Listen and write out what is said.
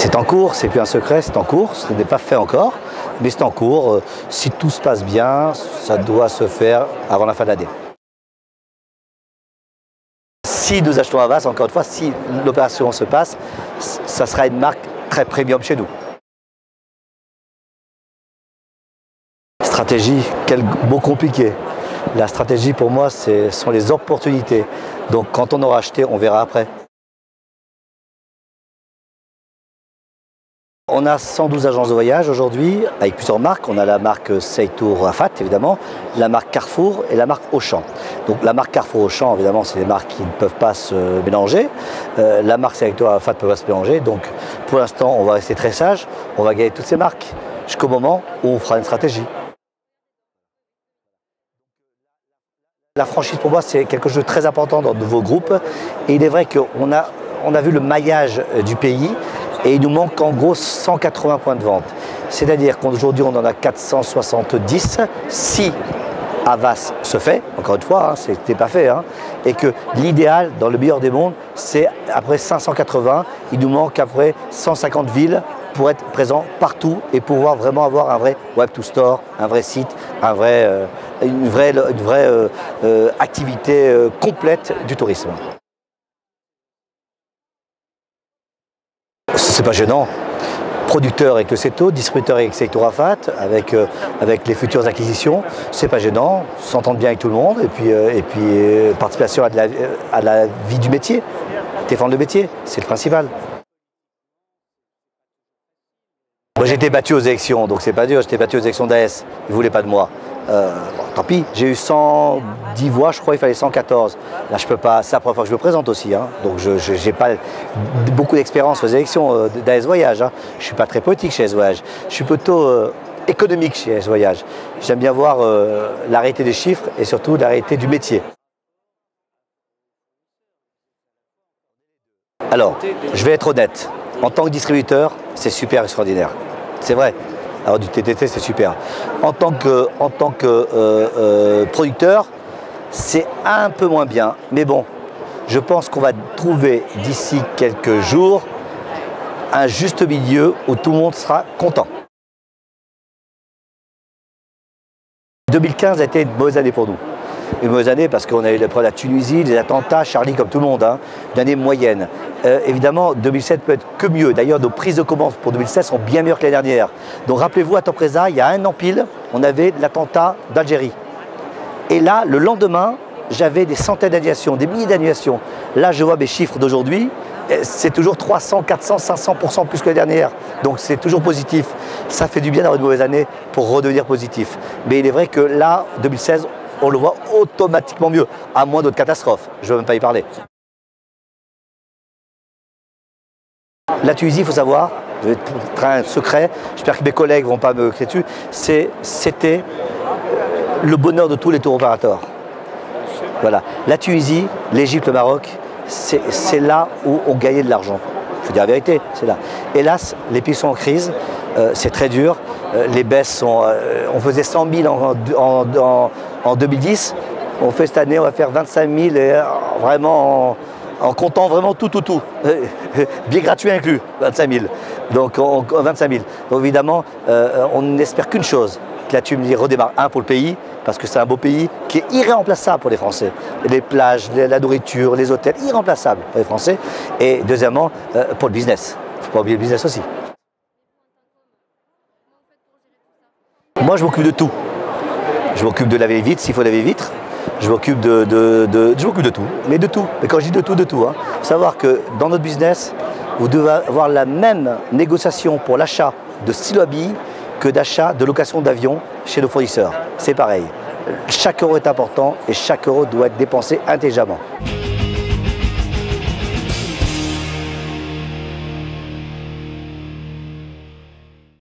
C'est en cours, c'est plus un secret, c'est en cours, ce n'est pas fait encore, mais c'est en cours. Si tout se passe bien, ça doit se faire avant la fin de l'année. Si nous achetons Havas, encore une fois, si l'opération se passe, ça sera une marque très premium chez nous. Stratégie, quel mot compliqué. La stratégie pour moi, ce sont les opportunités. Donc quand on aura acheté, on verra après. On a 112 agences de voyage aujourd'hui, avec plusieurs marques. On a la marque Seytour Rafat, évidemment, la marque Carrefour et la marque Auchan. Donc la marque Carrefour Auchan, évidemment, c'est des marques qui ne peuvent pas se mélanger. La marque Seytour Rafat ne peut pas se mélanger. Donc pour l'instant, on va rester très sage. On va gagner toutes ces marques jusqu'au moment où on fera une stratégie. La franchise, pour moi, c'est quelque chose de très important dans de nouveaux groupes. Et il est vrai qu'on a vu le maillage du pays. Et il nous manque en gros 180 points de vente. C'est-à-dire qu'aujourd'hui, on en a 470. Si Havas se fait, encore une fois, c'était pas fait, et que l'idéal, dans le meilleur des mondes, c'est après 580, il nous manque après 150 villes pour être présent partout et pouvoir vraiment avoir un vrai web to store, un vrai site, une vraie activité complète du tourisme. C'est pas gênant. Producteur avec le CETO, distributeur avec Seytour Rafat, avec les futures acquisitions, c'est pas gênant, s'entendre bien avec tout le monde et puis participation à la vie du métier, défendre le métier, c'est le principal. Moi j'ai été battu aux élections, donc c'est pas dur, j'étais battu aux élections d'AS, ils ne voulaient pas de moi. Tant pis, j'ai eu 110 voix, je crois qu'il fallait 114. Là je peux pas, c'est la première fois que je me présente aussi, donc je n'ai pas beaucoup d'expérience aux élections d'AS Voyage. Je ne suis pas très politique chez AS Voyage, je suis plutôt économique chez AS Voyage. J'aime bien voir la réalité des chiffres et surtout la réalité du métier. Alors, je vais être honnête, en tant que distributeur, c'est super extraordinaire, c'est vrai. Alors du TTT, c'est super. En tant que producteur, c'est un peu moins bien. Mais bon, je pense qu'on va trouver d'ici quelques jours un juste milieu où tout le monde sera content. 2015 a été une mauvaise année pour nous. Une mauvaise année parce qu'on a eu la Tunisie, les attentats, Charlie comme tout le monde, une année moyenne. Évidemment, 2007 peut être que mieux. D'ailleurs, nos prises de commandes pour 2016 sont bien meilleures que l'année dernière. Donc rappelez-vous, à Tempresa, il y a un an pile, on avait l'attentat d'Algérie. Et là, le lendemain, j'avais des centaines d'annulations, des milliers d'annulations. Là, je vois mes chiffres d'aujourd'hui, c'est toujours 300, 400, 500% plus que l'année dernière. Donc c'est toujours positif. Ça fait du bien d'avoir une mauvaise année pour redevenir positif. Mais il est vrai que là, 2016, on le voit automatiquement mieux, à moins d'autres catastrophes. Je ne veux même pas y parler. La Tunisie, il faut savoir, je vais être un secret, j'espère que mes collègues ne vont pas me crier dessus, c'était le bonheur de tous les tour opérateurs. Voilà. La Tunisie, l'Égypte, le Maroc, c'est là où on gagnait de l'argent. Il faut dire la vérité, c'est là. Hélas, les pays sont en crise, c'est très dur. Les baisses sont... on faisait 100 000 en 2010. On fait cette année, on va faire 25 000 et vraiment en comptant vraiment tout. Bien gratuit inclus, 25 000. Donc 25 000. Donc évidemment, on n'espère qu'une chose, que la Tunisie redémarre. Un, pour le pays, parce que c'est un beau pays qui est irremplaçable pour les Français. Les plages, la nourriture, les hôtels, irremplaçables pour les Français. Et deuxièmement, pour le business. Il ne faut pas oublier le business aussi. Moi, je m'occupe de tout. Je m'occupe de laver les vitres, s'il faut laver les vitres. Je m'occupe je m'occupe de tout. Mais de tout. Mais quand je dis de tout, il faut savoir que dans notre business, vous devez avoir la même négociation pour l'achat de stylo à billes que d'achat de location d'avion chez nos fournisseurs. C'est pareil. Chaque euro est important et chaque euro doit être dépensé intelligemment.